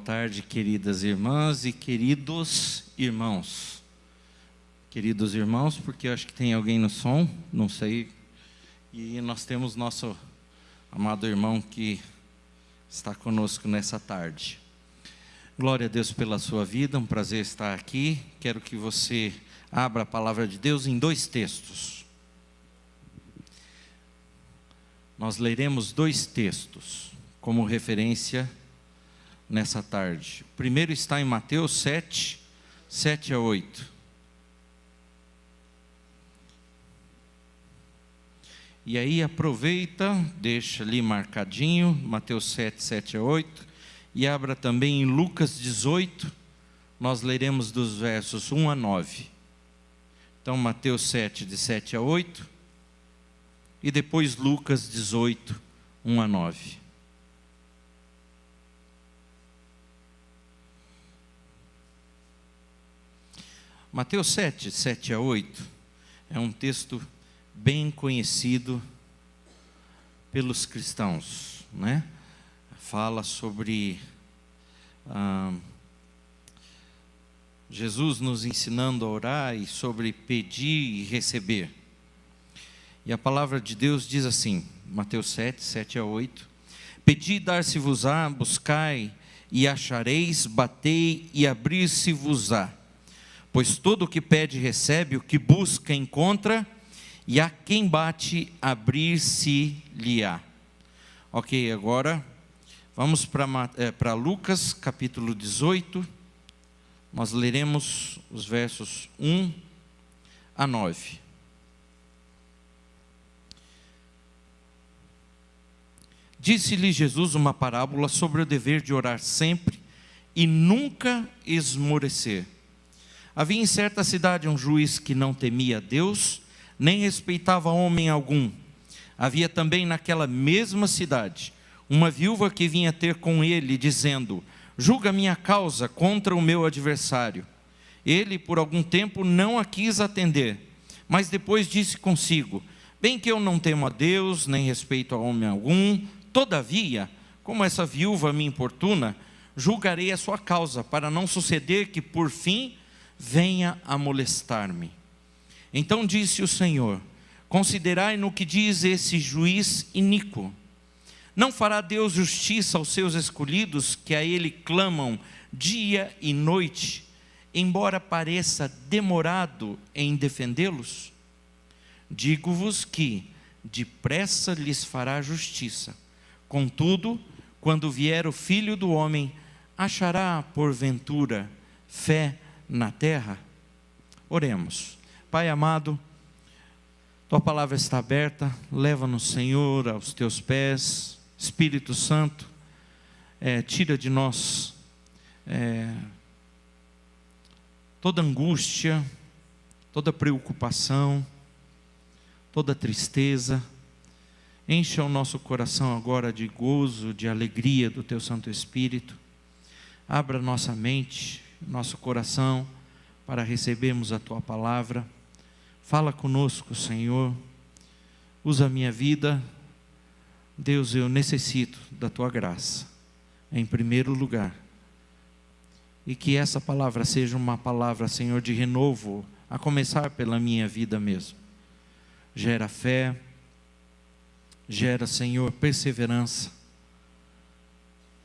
tarde, queridas irmãs e queridos irmãos. Queridos irmãos, porque eu acho que tem alguém no som, não sei. E nós temos nosso amado irmão que está conosco nessa tarde. Glória a Deus pela sua vida, um prazer estar aqui. Quero que você abra a palavra de Deus em 2 textos. Nós leremos 2 textos como referência nessa tarde. O primeiro está em Mateus 7, 7 a 8. E aí aproveita, deixa ali marcadinho, Mateus 7, 7 a 8, e abra também em Lucas 18, nós leremos dos versos 1 a 9. Então Mateus 7, de 7 a 8, e depois Lucas 18, 1 a 9. Mateus 7, 7 a 8, é um texto bem conhecido pelos cristãos, né? Fala sobre Jesus nos ensinando a orar e sobre pedir e receber. E a palavra de Deus diz assim, Mateus 7, 7 a 8: Pedi e dar-se-vos-á, buscai e achareis, batei e abrir-se-vos-á. Pois todo o que pede recebe, o que busca encontra, e a quem bate, abrir-se-lhe-á. Ok, agora vamos para Lucas capítulo 18, nós leremos os versos 1 a 9. Disse-lhe Jesus uma parábola sobre o dever de orar sempre e nunca esmorecer. Havia em certa cidade um juiz que não temia a Deus, nem respeitava homem algum. Havia também naquela mesma cidade uma viúva que vinha ter com ele, dizendo: julga minha causa contra o meu adversário. Ele, por algum tempo, não a quis atender, mas depois disse consigo: bem que eu não temo a Deus, nem respeito a homem algum, todavia, como essa viúva me importuna, julgarei a sua causa, para não suceder que, por fim, venha a molestar-me. Então disse o Senhor: considerai no que diz esse juiz iníquo. Não fará Deus justiça aos seus escolhidos, que a Ele clamam dia e noite, embora pareça demorado em defendê-los? Digo-vos que depressa lhes fará justiça. Contudo, quando vier o Filho do Homem, achará porventura fé na terra? Oremos. Pai amado, Tua palavra está aberta, leva-nos, Senhor, aos Teus pés. Espírito Santo, tira de nós toda angústia, toda preocupação, toda tristeza. Encha o nosso coração agora de gozo, de alegria do Teu Santo Espírito. Abra nossa mente, nosso coração, para recebermos a Tua palavra. Fala conosco, Senhor. Usa a minha vida. Deus, eu necessito da Tua graça, em primeiro lugar. E que essa palavra seja uma palavra, Senhor, de renovo, a começar pela minha vida mesmo. Gera fé, gera, Senhor, perseverança.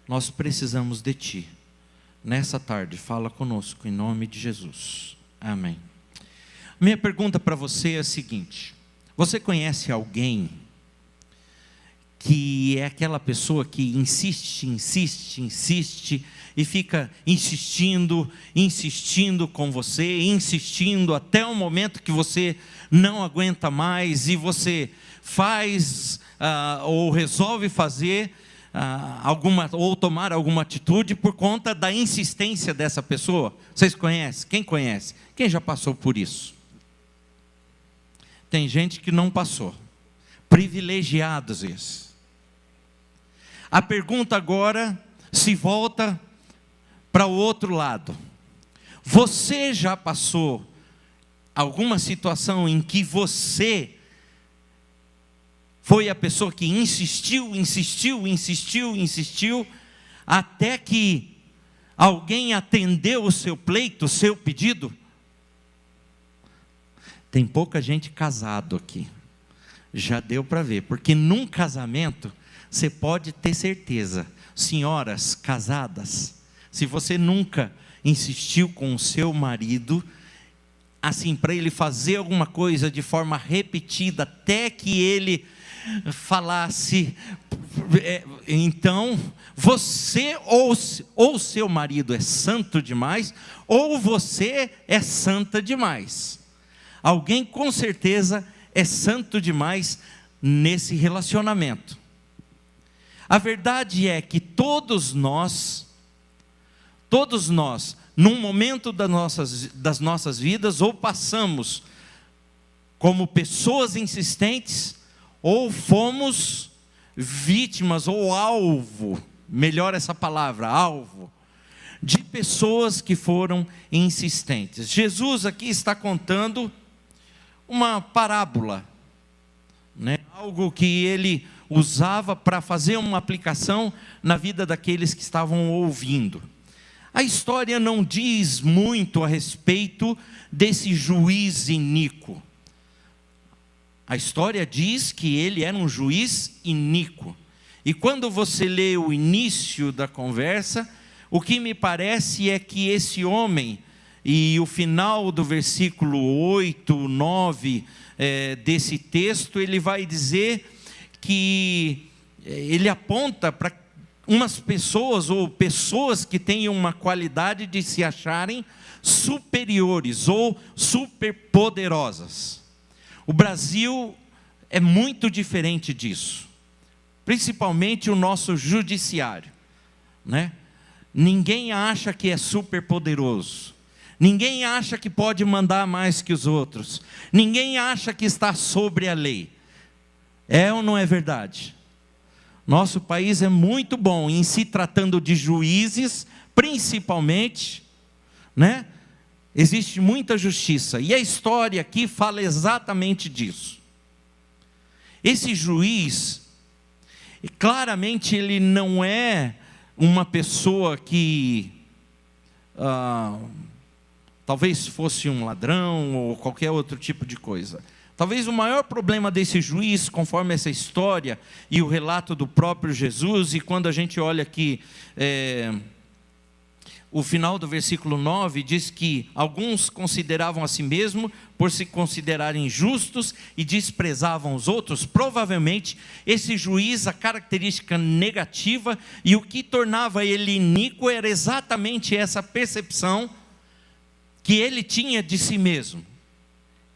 Nós precisamos de Ti. Nessa tarde, fala conosco, em nome de Jesus. Amém. Minha pergunta para você é a seguinte: você conhece alguém que é aquela pessoa que insiste e fica insistindo com você, insistindo até o momento que você não aguenta mais e você faz ou resolve fazer ou tomar alguma atitude por conta da insistência dessa pessoa? Vocês conhecem? Quem conhece? Quem já passou por isso? Tem gente que não passou. Privilegiados esses. A pergunta agora se volta para o outro lado. Você já passou alguma situação em que você foi a pessoa que insistiu, até que Alguém atendeu o seu pleito, o seu pedido? Tem pouca gente casado aqui. Já deu para ver, porque num casamento, você pode ter certeza, senhoras casadas, se você nunca insistiu com o seu marido, assim, para ele fazer alguma coisa de forma repetida, até que ele falasse, então, você ou seu marido é santo demais, ou você é santa demais. Alguém com certeza é santo demais nesse relacionamento. A verdade é que todos nós, num momento das nossas vidas, ou passamos como pessoas insistentes, ou fomos vítimas, ou alvo, melhor essa palavra, alvo, de pessoas que foram insistentes. Jesus aqui está contando uma parábola, né? Algo que ele usava para fazer uma aplicação na vida daqueles que estavam ouvindo. A história não diz muito a respeito desse juiz iníquo. A história diz que ele era um juiz iníquo. E quando você lê o início da conversa, o que me parece é que esse homem, e o final do versículo 8, 9 desse texto, ele vai dizer que ele aponta para umas pessoas, ou pessoas que têm uma qualidade de se acharem superiores ou superpoderosas. O Brasil é muito diferente disso, principalmente o nosso judiciário, né? Ninguém acha que é superpoderoso, ninguém acha que pode mandar mais que os outros, ninguém acha que está sobre a lei. É ou não é verdade? Nosso país é muito bom em se tratando de juízes, principalmente, né? Existe muita justiça, e a história aqui fala exatamente disso. Esse juiz, claramente ele não é uma pessoa que talvez fosse um ladrão ou qualquer outro tipo de coisa. Talvez o maior problema desse juiz, conforme essa história e o relato do próprio Jesus, e quando a gente olha aqui, o final do versículo 9, diz que alguns consideravam a si mesmo por se considerarem justos e desprezavam os outros. Provavelmente, esse juiz, a característica negativa e o que tornava ele iníquo era exatamente essa percepção que ele tinha de si mesmo.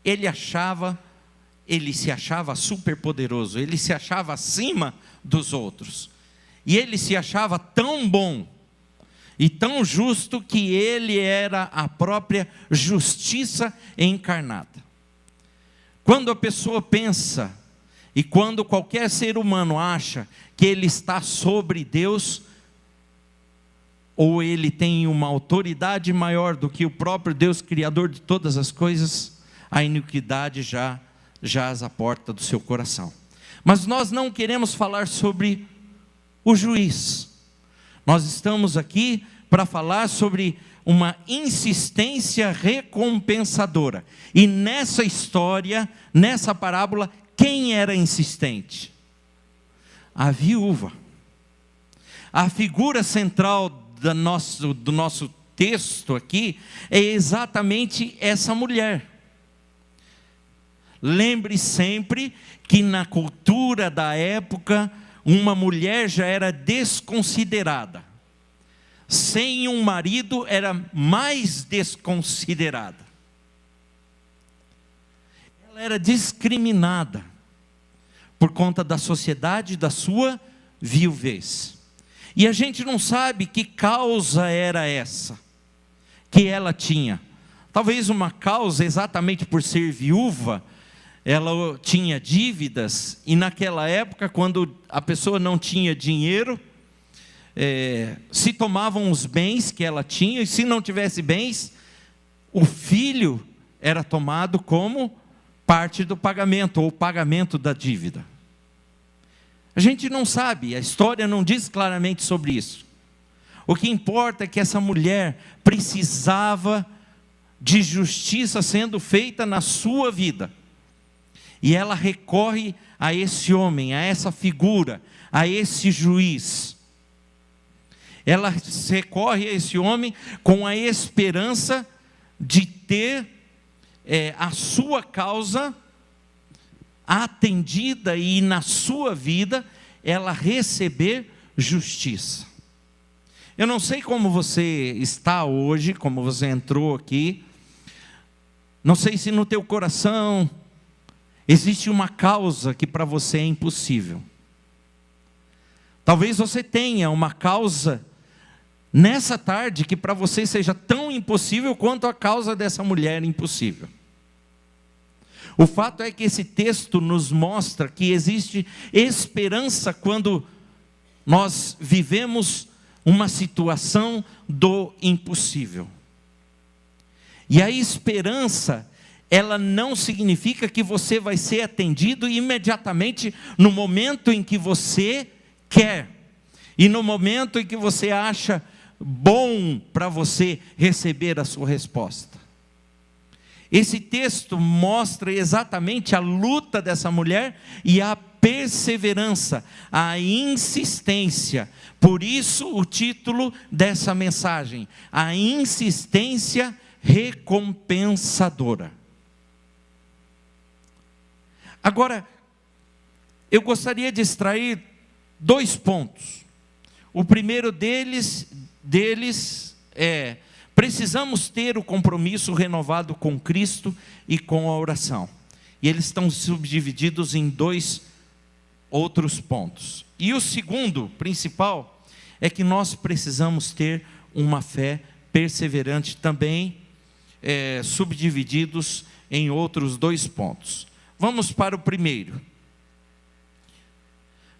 Ele se achava superpoderoso, ele se achava acima dos outros, e ele se achava tão bom e tão justo que ele era a própria justiça encarnada. Quando a pessoa pensa, e quando qualquer ser humano acha que ele está sobre Deus, ou ele tem uma autoridade maior do que o próprio Deus, Criador de todas as coisas, a iniquidade já jaz à porta do seu coração. Mas nós não queremos falar sobre o juiz. Nós estamos aqui para falar sobre uma insistência recompensadora. E nessa história, nessa parábola, quem era insistente? A viúva. A figura central do nosso texto aqui é exatamente essa mulher. Lembre sempre que na cultura da época, uma mulher já era desconsiderada. Sem um marido, era mais desconsiderada. Ela era discriminada por conta da sociedade, da sua viuvez. E a gente não sabe que causa era essa que ela tinha. Talvez uma causa exatamente por ser viúva. Ela tinha dívidas, e naquela época, quando a pessoa não tinha dinheiro, se tomavam os bens que ela tinha, e se não tivesse bens, o filho era tomado como parte do pagamento, ou pagamento da dívida. A gente não sabe, a história não diz claramente sobre isso. O que importa é que essa mulher precisava de justiça sendo feita na sua vida. E ela recorre a esse homem, a essa figura, a esse juiz. Ela recorre a esse homem com a esperança de ter a sua causa atendida e na sua vida ela receber justiça. Eu não sei como você está hoje, como você entrou aqui. Não sei se no teu coração existe uma causa que para você é impossível. Talvez você tenha uma causa nessa tarde que para você seja tão impossível quanto a causa dessa mulher impossível. O fato é que esse texto nos mostra que existe esperança quando nós vivemos uma situação do impossível. E a esperança, ela não significa que você vai ser atendido imediatamente no momento em que você quer. E no momento em que você acha bom para você receber a sua resposta. Esse texto mostra exatamente a luta dessa mulher e a perseverança, a insistência. Por isso o título dessa mensagem, a insistência recompensadora. Agora, eu gostaria de extrair 2 pontos. O primeiro deles é: precisamos ter o compromisso renovado com Cristo e com a oração. E eles estão subdivididos em 2 outros pontos. E o segundo, principal, é que nós precisamos ter uma fé perseverante, também subdivididos em outros 2 pontos. Vamos para o primeiro.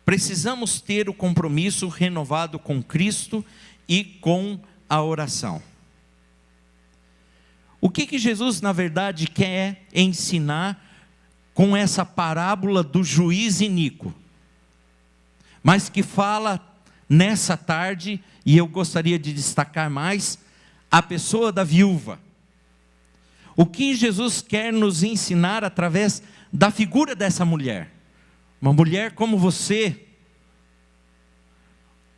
Precisamos ter o compromisso renovado com Cristo e com a oração. O que Jesus, na verdade, quer ensinar com essa parábola do juiz iníquo? Mas que fala nessa tarde, e eu gostaria de destacar mais, a pessoa da viúva. O que Jesus quer nos ensinar através da figura dessa mulher? Uma mulher como você,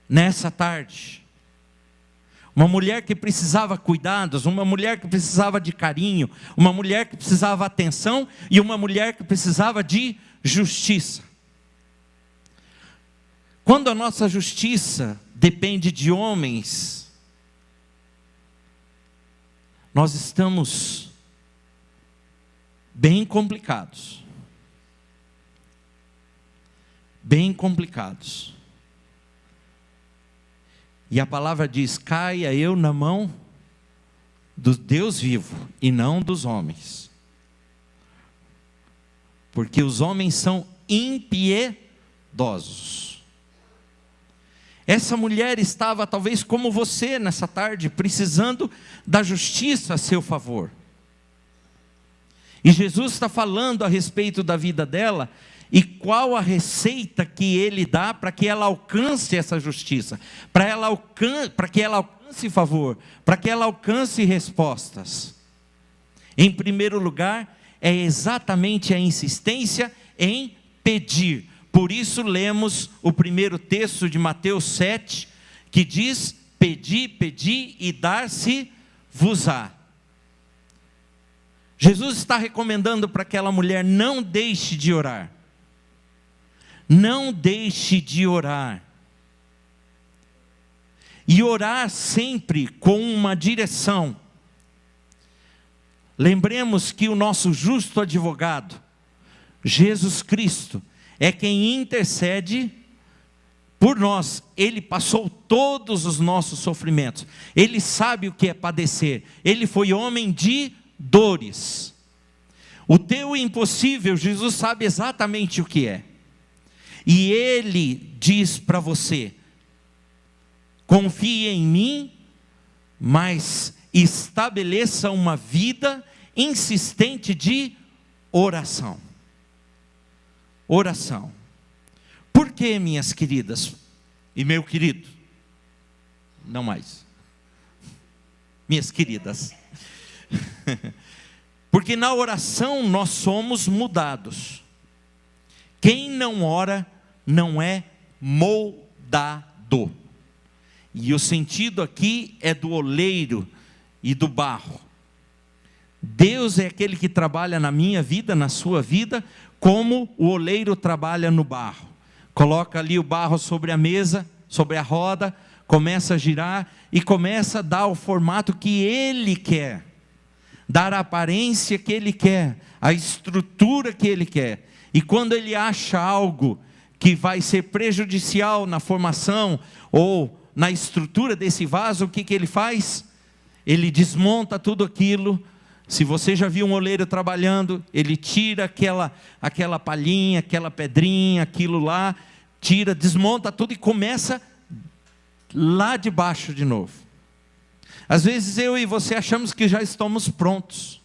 nessa tarde. Uma mulher que precisava cuidados, uma mulher que precisava de carinho, uma mulher que precisava de atenção e uma mulher que precisava de justiça. Quando a nossa justiça depende de homens, nós estamos bem complicados. Bem complicados. E a palavra diz: caia eu na mão do Deus vivo e não dos homens. Porque os homens são impiedosos. Essa mulher estava talvez como você nessa tarde, precisando da justiça a seu favor. E Jesus está falando a respeito da vida dela e qual a receita que Ele dá para que ela alcance essa justiça, para que ela alcance favor, para que ela alcance respostas. Em primeiro lugar, é exatamente a insistência em pedir. Por isso lemos o primeiro texto de Mateus 7, que diz: pedi, pedi e dar-se-vos-á. Jesus está recomendando para aquela mulher: não deixe de orar. Não deixe de orar. E orar sempre com uma direção. Lembremos que o nosso justo advogado, Jesus Cristo, é quem intercede por nós. Ele passou todos os nossos sofrimentos. Ele sabe o que é padecer. Ele foi homem de dores. O teu impossível, Jesus sabe exatamente o que é. E Ele diz para você: confie em mim, mas estabeleça uma vida insistente de oração. Oração. Por que, minhas queridas e meu querido? não mais. Minhas queridas. Porque na oração nós somos mudados. Quem não ora não é moldado. E o sentido aqui é do oleiro e do barro. Deus é aquele que trabalha na minha vida, na sua vida, como o oleiro trabalha no barro. Coloca ali o barro sobre a mesa, sobre a roda, começa a girar e começa a dar o formato que Ele quer. Dar a aparência que Ele quer, a estrutura que Ele quer. E quando Ele acha algo que vai ser prejudicial na formação ou na estrutura desse vaso, o que Ele faz? Ele desmonta tudo aquilo. Se você já viu um oleiro trabalhando, ele tira aquela palhinha, aquela pedrinha, aquilo lá, tira, desmonta tudo e começa lá de baixo de novo. Às vezes eu e você achamos que já estamos prontos,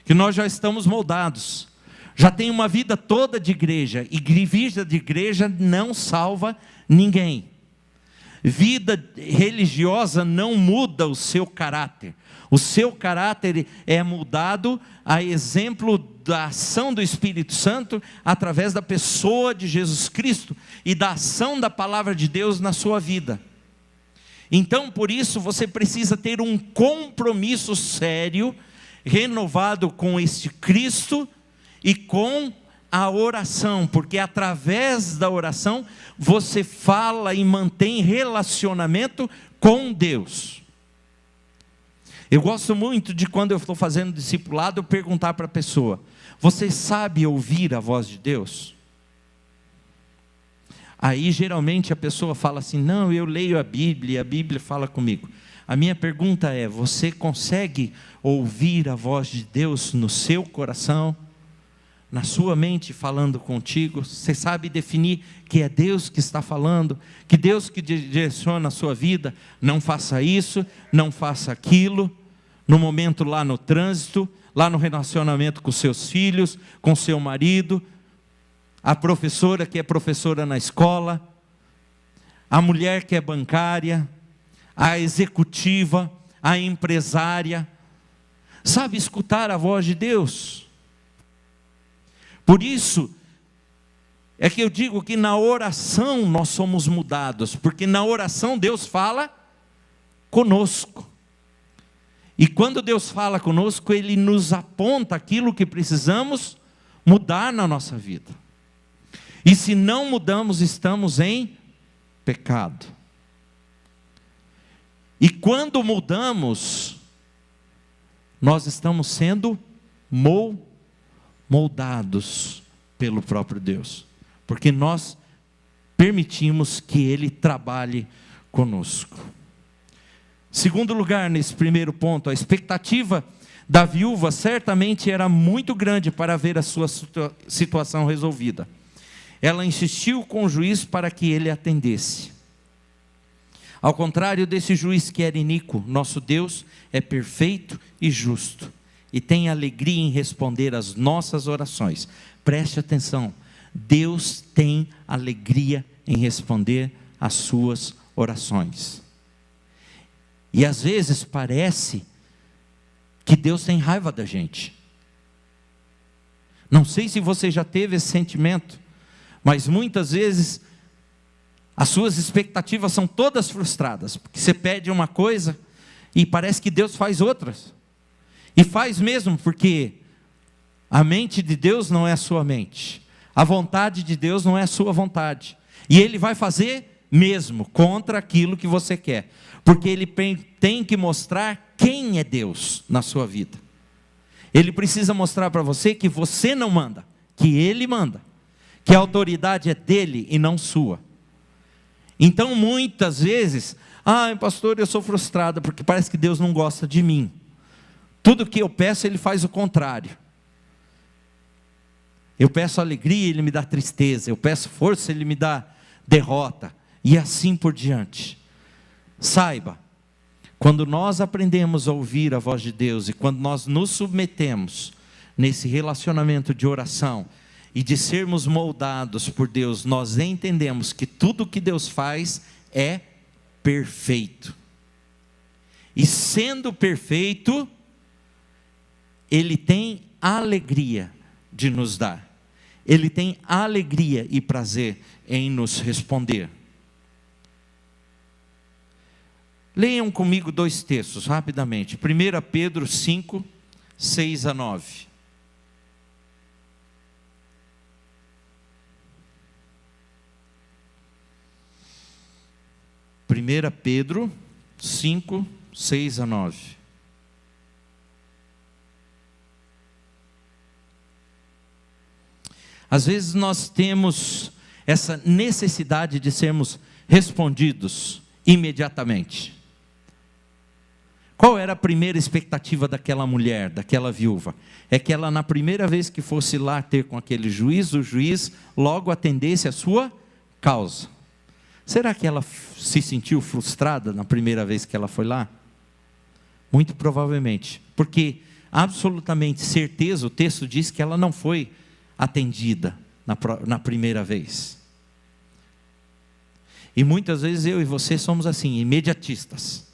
que nós já estamos moldados, já tem uma vida toda de igreja, e vida de igreja não salva ninguém. Vida religiosa não muda o seu caráter. O seu caráter é mudado a exemplo da ação do Espírito Santo através da pessoa de Jesus Cristo e da ação da palavra de Deus na sua vida. Então, por isso, você precisa ter um compromisso sério, renovado com este Cristo e com a oração, porque através da oração você fala e mantém relacionamento com Deus. Eu gosto muito de, quando eu estou fazendo discipulado, eu perguntar para a pessoa: você sabe ouvir a voz de Deus? Aí geralmente a pessoa fala assim: não, eu leio a Bíblia fala comigo. A minha pergunta é: você consegue ouvir a voz de Deus no seu coração, na sua mente falando contigo? Você sabe definir que é Deus que está falando, que Deus que direciona a sua vida? Não faça isso, não faça aquilo. No momento lá no trânsito, lá no relacionamento com seus filhos, com seu marido, a professora que é professora na escola, a mulher que é bancária, a executiva, a empresária. Sabe escutar a voz de Deus? Por isso é que eu digo que na oração nós somos mudados, porque na oração Deus fala conosco. E quando Deus fala conosco, Ele nos aponta aquilo que precisamos mudar na nossa vida. E se não mudamos, estamos em pecado. E quando mudamos, nós estamos sendo moldados pelo próprio Deus, porque nós permitimos que Ele trabalhe conosco. Segundo lugar, nesse primeiro ponto, a expectativa da viúva certamente era muito grande para ver a sua situação resolvida. Ela insistiu com o juiz para que ele atendesse. Ao contrário desse juiz que era iníquo, nosso Deus é perfeito e justo, e tem alegria em responder às nossas orações. Preste atenção, Deus tem alegria em responder às suas orações. E às vezes parece que Deus tem raiva da gente. Não sei se você já teve esse sentimento, mas muitas vezes as suas expectativas são todas frustradas, porque você pede uma coisa e parece que Deus faz outras. E faz mesmo, porque a mente de Deus não é a sua mente, a vontade de Deus não é a sua vontade, e Ele vai fazer mesmo contra aquilo que você quer, porque Ele tem que mostrar quem é Deus na sua vida. Ele precisa mostrar para você que você não manda, que Ele manda, que a autoridade é dele e não sua. Então muitas vezes, pastor, eu sou frustrada porque parece que Deus não gosta de mim. Tudo que eu peço, Ele faz o contrário. Eu peço alegria, Ele me dá tristeza. Eu peço força, Ele me dá derrota. E assim por diante. Saiba, quando nós aprendemos a ouvir a voz de Deus e quando nós nos submetemos nesse relacionamento de oração e de sermos moldados por Deus, nós entendemos que tudo que Deus faz é perfeito. E sendo perfeito, Ele tem alegria de nos dar. Ele tem alegria e prazer em nos responder. Leiam comigo 2 textos, rapidamente. 1 Pedro 5, 6 a 9. Primeira Pedro 5, 6 a 9. Às vezes nós temos essa necessidade de sermos respondidos imediatamente. Qual era a primeira expectativa daquela mulher, daquela viúva? É que ela, na primeira vez que fosse lá ter com aquele juiz, o juiz logo atendesse a sua causa. Será que ela se sentiu frustrada na primeira vez que ela foi lá? Muito provavelmente, porque absolutamente certeza o texto diz que ela não foi atendida na primeira vez. E muitas vezes eu e você somos assim, imediatistas.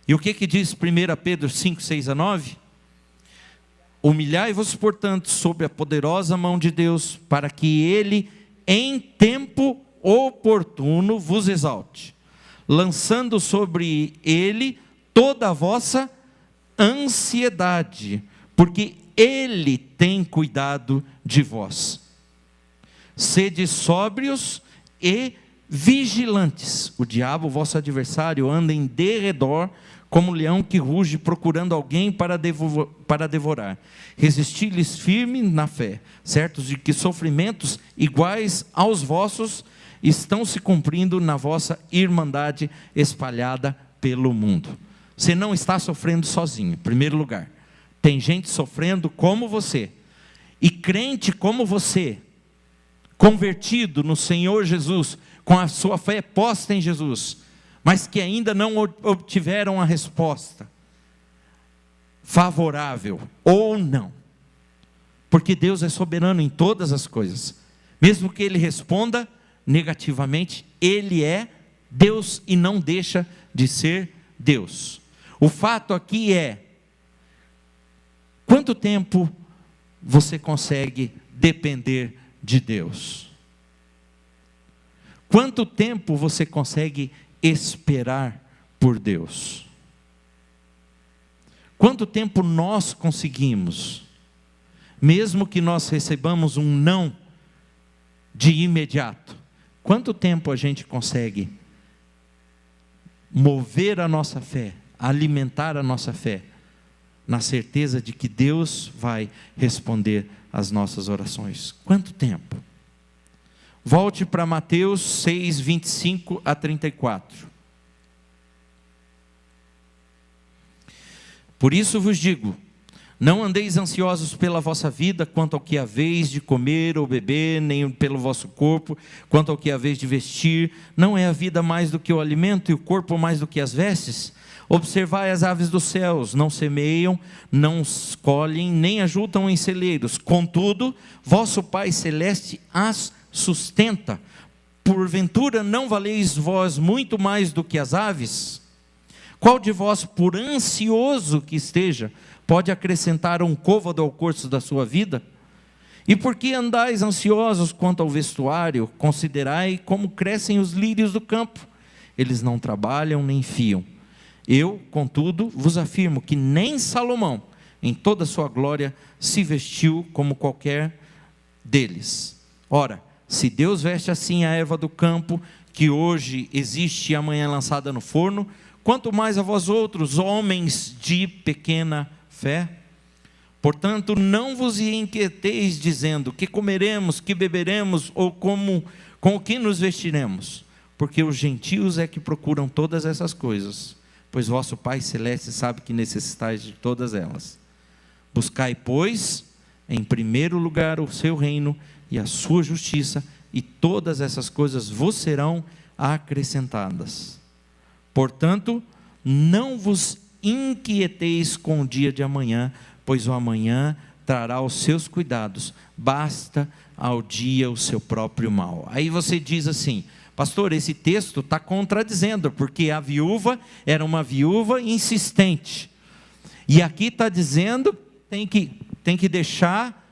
E o que diz 1 Pedro 5, 6 a 9? Humilhai-vos, portanto, sob a poderosa mão de Deus, para que Ele, em tempo oportuno, vos exalte, lançando sobre Ele toda a vossa ansiedade, porque Ele tem cuidado de vós. Sede sóbrios e vigilantes. O diabo, vosso adversário, anda em derredor como um leão que ruge, procurando alguém para devorar. Resisti-lhes firme na fé, certos de que sofrimentos iguais aos vossos estão se cumprindo na vossa irmandade espalhada pelo mundo. Você não está sofrendo sozinho, em primeiro lugar. Tem gente sofrendo como você, e crente como você, convertido no Senhor Jesus, com a sua fé posta em Jesus, mas que ainda não obtiveram a resposta favorável, ou não, porque Deus é soberano em todas as coisas, mesmo que Ele responda negativamente, Ele é Deus e não deixa de ser Deus. O fato aqui é, quanto tempo você consegue depender de Deus? Quanto tempo você consegue esperar por Deus? Quanto tempo nós conseguimos, mesmo que nós recebamos um não de imediato, quanto tempo a gente consegue mover a nossa fé, alimentar a nossa fé, na certeza de que Deus vai responder às nossas orações? Quanto tempo? Volte para Mateus 6, 25 a 34. Por isso vos digo, não andeis ansiosos pela vossa vida, quanto ao que haveis de comer ou beber, nem pelo vosso corpo, quanto ao que haveis de vestir. Não é a vida mais do que o alimento, e o corpo mais do que as vestes? Observai as aves dos céus, não semeiam, não colhem, nem ajuntam em celeiros, contudo, vosso Pai Celeste as sustenta. Porventura não valeis vós muito mais do que as aves? Qual de vós, por ansioso que esteja, pode acrescentar um côvado ao curso da sua vida? E por que andais ansiosos quanto ao vestuário? Considerai como crescem os lírios do campo, eles não trabalham nem fiam. Eu, contudo, vos afirmo que nem Salomão, em toda a sua glória, se vestiu como qualquer deles. Ora, se Deus veste assim a erva do campo, que hoje existe e amanhã é lançada no forno, quanto mais a vós outros, homens de pequena fé? Portanto, não vos inquieteis dizendo, que comeremos, que beberemos, ou com o que nos vestiremos? Porque os gentios é que procuram todas essas coisas, pois vosso Pai Celeste sabe que necessitais de todas elas. Buscai, pois, em primeiro lugar o seu reino e a sua justiça, e todas essas coisas vos serão acrescentadas. Portanto, não vos inquieteis com o dia de amanhã, pois o amanhã trará os seus cuidados, basta ao dia o seu próprio mal. Aí você diz assim, Pastor, esse texto está contradizendo, porque a viúva era uma viúva insistente. E aqui está dizendo, tem que deixar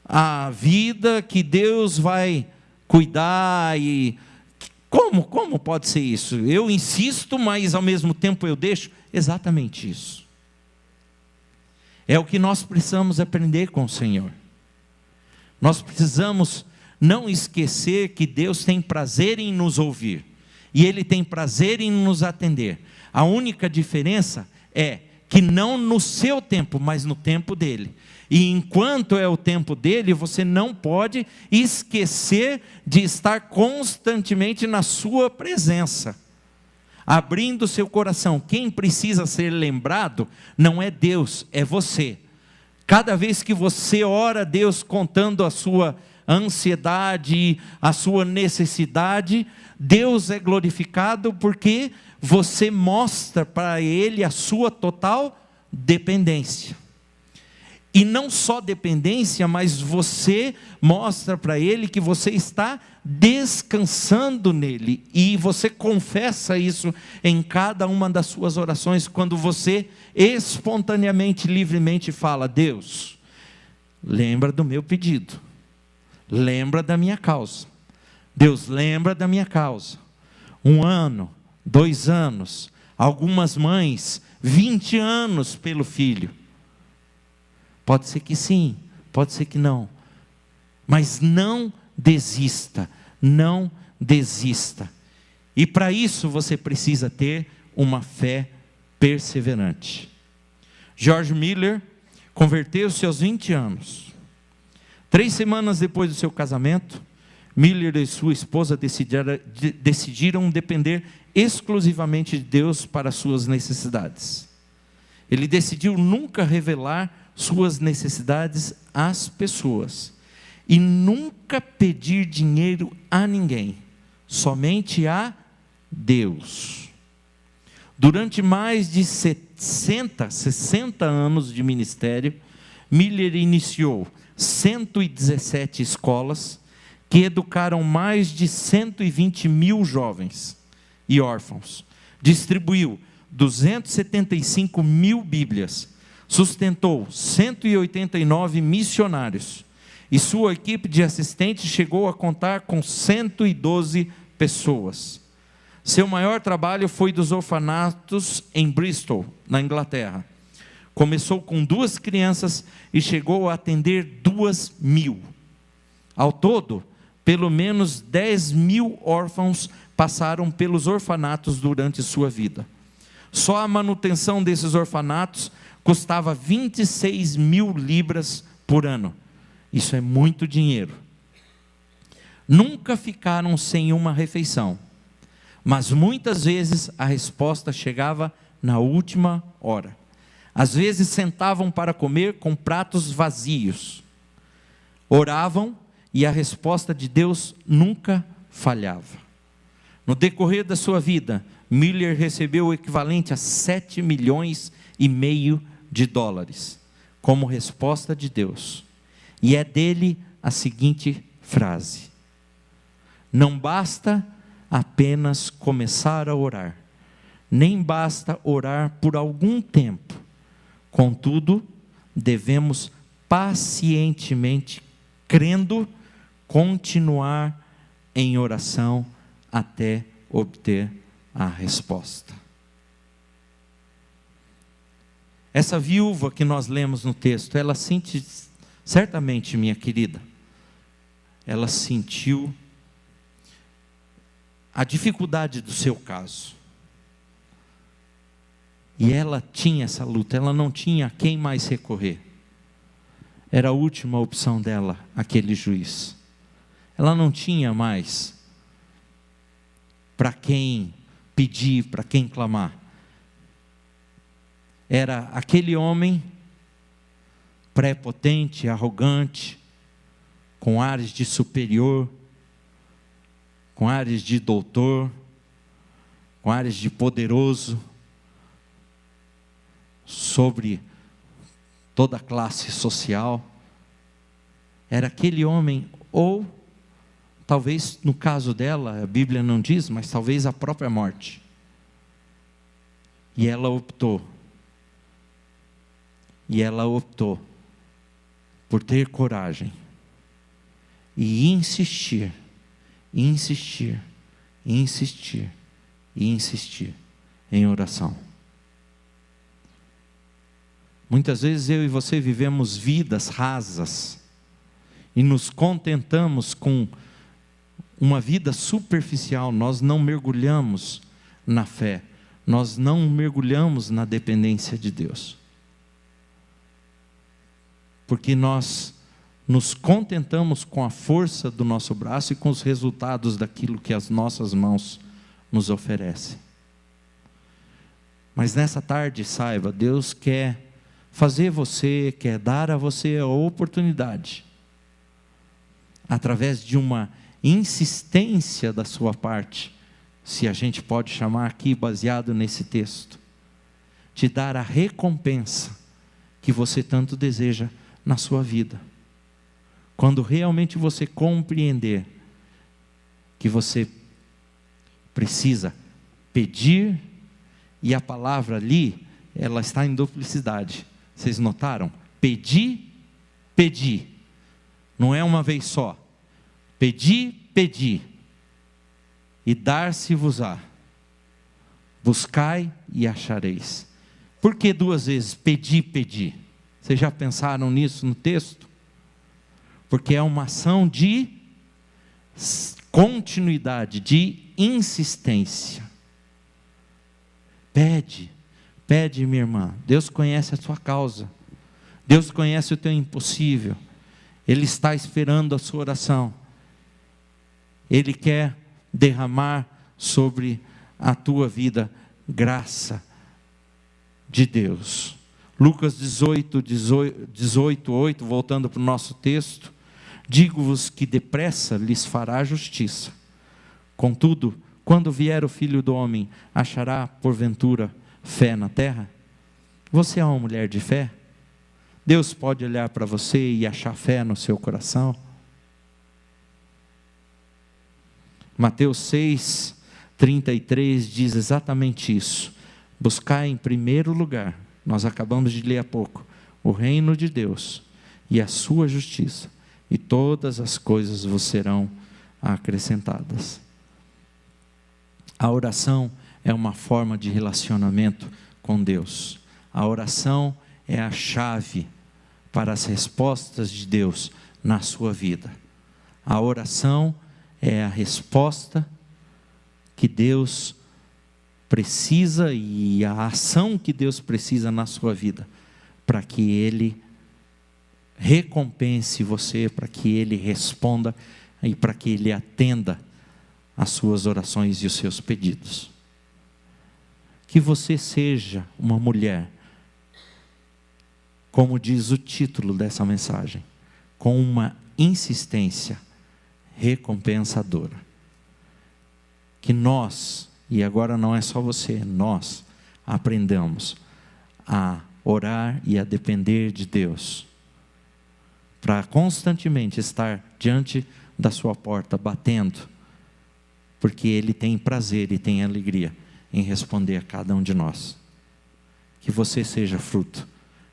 a vida que Deus vai cuidar. E como pode ser isso? Eu insisto, mas ao mesmo tempo eu deixo. Exatamente isso. É o que nós precisamos aprender com o Senhor. Nós precisamos não esquecer que Deus tem prazer em nos ouvir, e Ele tem prazer em nos atender. A única diferença é que não no seu tempo, mas no tempo dEle. E enquanto é o tempo dEle, você não pode esquecer de estar constantemente na sua presença, abrindo seu coração. Quem precisa ser lembrado não é Deus, é você. Cada vez que você ora a Deus contando a sua ansiedade, a sua necessidade, Deus é glorificado porque você mostra para Ele a sua total dependência. E não só dependência, mas você mostra para Ele que você está descansando nele. E você confessa isso em cada uma das suas orações, quando você espontaneamente, livremente fala: Deus, lembra do meu pedido. Lembra da minha causa. Deus, lembra da minha causa. 1 ano, 2 anos, algumas mães, 20 anos pelo filho. Pode ser que sim, pode ser que não. Mas não desista, não desista. E para isso você precisa ter uma fé perseverante. George Miller converteu-se aos 20 anos. 3 semanas depois do seu casamento, Miller e sua esposa decidiram depender exclusivamente de Deus para suas necessidades. Ele decidiu nunca revelar suas necessidades às pessoas e nunca pedir dinheiro a ninguém, somente a Deus. Durante mais de 60 anos de ministério, Miller iniciou 117 escolas que educaram mais de 120 mil jovens e órfãos. Distribuiu 275 mil Bíblias, sustentou 189 missionários, e sua equipe de assistentes chegou a contar com 112 pessoas. Seu maior trabalho foi dos orfanatos em Bristol, na Inglaterra. Começou com 2 crianças e chegou a atender 2.000. Ao todo, pelo menos 10.000 órfãos passaram pelos orfanatos durante sua vida. Só a manutenção desses orfanatos custava 26.000 libras por ano. Isso é muito dinheiro. Nunca ficaram sem uma refeição, mas muitas vezes a resposta chegava na última hora. Às vezes sentavam para comer com pratos vazios. Oravam e a resposta de Deus nunca falhava. No decorrer da sua vida, Miller recebeu o equivalente a 7,5 milhões de dólares como resposta de Deus. E é dele a seguinte frase: não basta apenas começar a orar, nem basta orar por algum tempo. Contudo, devemos pacientemente, crendo, continuar em oração até obter a resposta. Essa viúva que nós lemos no texto, ela sente, certamente, minha querida, ela sentiu a dificuldade do seu caso. E ela tinha essa luta, ela não tinha a quem mais recorrer. Era a última opção dela, aquele juiz. Ela não tinha mais para quem pedir, para quem clamar. Era aquele homem prepotente, arrogante, com ares de superior, com ares de doutor, com ares de poderoso, sobre toda a classe social. Era aquele homem ou talvez no caso dela, a Bíblia não diz, mas talvez a própria morte. E ela optou por ter coragem e insistir em oração. Muitas vezes eu e você vivemos vidas rasas e nos contentamos com uma vida superficial. Nós não mergulhamos na fé, nós não mergulhamos na dependência de Deus, porque nós nos contentamos com a força do nosso braço e com os resultados daquilo que as nossas mãos nos oferecem. Mas nessa tarde, saiba, Deus quer quer dar a você a oportunidade, através de uma insistência da sua parte, se a gente pode chamar aqui, baseado nesse texto, te dar a recompensa que você tanto deseja na sua vida. Quando realmente você compreender que você precisa pedir, e a palavra ali, ela está em duplicidade. Vocês notaram? Pedir, pedir. Não é uma vez só. Pedir, pedir. E dar-se-vos-á. Buscai e achareis. Por que duas vezes pedir, pedir? Vocês já pensaram nisso no texto? Porque é uma ação de continuidade, de insistência. Pede, minha irmã. Deus conhece a sua causa. Deus conhece o teu impossível. Ele está esperando a sua oração. Ele quer derramar sobre a tua vida graça de Deus. Lucas 18:8, voltando para o nosso texto. Digo-vos que depressa lhes fará justiça. Contudo, quando vier o Filho do Homem, achará porventura fé na terra? Você é uma mulher de fé? Deus pode olhar para você e achar fé no seu coração? Mateus 6:33 diz exatamente isso. Buscai em primeiro lugar, nós acabamos de ler há pouco, o reino de Deus e a sua justiça, e todas as coisas vos serão acrescentadas. A oração é uma forma de relacionamento com Deus. A oração é a chave para as respostas de Deus na sua vida. A oração é a resposta que Deus precisa e a ação que Deus precisa na sua vida, para que Ele recompense você, para que Ele responda e para que Ele atenda as suas orações e os seus pedidos. Que você seja uma mulher, como diz o título dessa mensagem, com uma insistência recompensadora. Que nós, e agora não é só você, nós aprendamos a orar e a depender de Deus, para constantemente estar diante da sua porta, batendo, porque Ele tem prazer e tem alegria em responder a cada um de nós. Que você seja fruto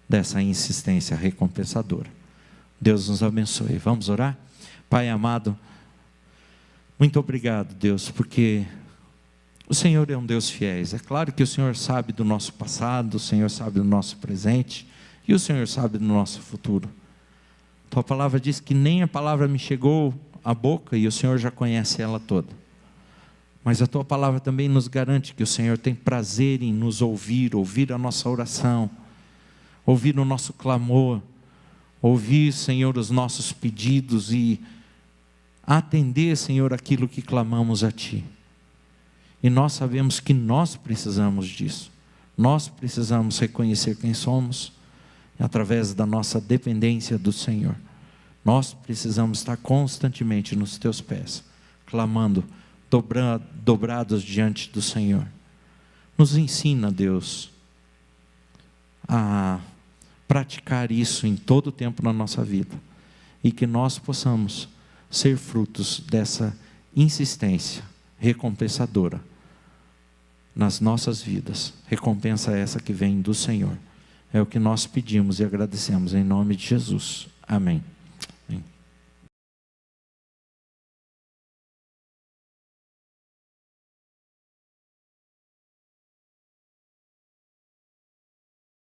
dessa insistência recompensadora. Deus nos abençoe. Vamos orar? Pai amado, muito obrigado, Deus, porque o Senhor é um Deus fiel. É claro que o Senhor sabe do nosso passado, o Senhor sabe do nosso presente e o Senhor sabe do nosso futuro. Tua palavra diz que nem a palavra me chegou à boca e o Senhor já conhece ela toda. Mas a Tua palavra também nos garante que o Senhor tem prazer em nos ouvir a nossa oração, ouvir o nosso clamor, ouvir, Senhor, os nossos pedidos e atender, Senhor, aquilo que clamamos a Ti. E nós sabemos que nós precisamos disso. Nós precisamos reconhecer quem somos através da nossa dependência do Senhor. Nós precisamos estar constantemente nos Teus pés, clamando, dobrados diante do Senhor. Nos ensina, Deus, a praticar isso em todo o tempo na nossa vida, e que nós possamos ser frutos dessa insistência recompensadora nas nossas vidas. Recompensa essa que vem do Senhor. É o que nós pedimos e agradecemos em nome de Jesus. Amém.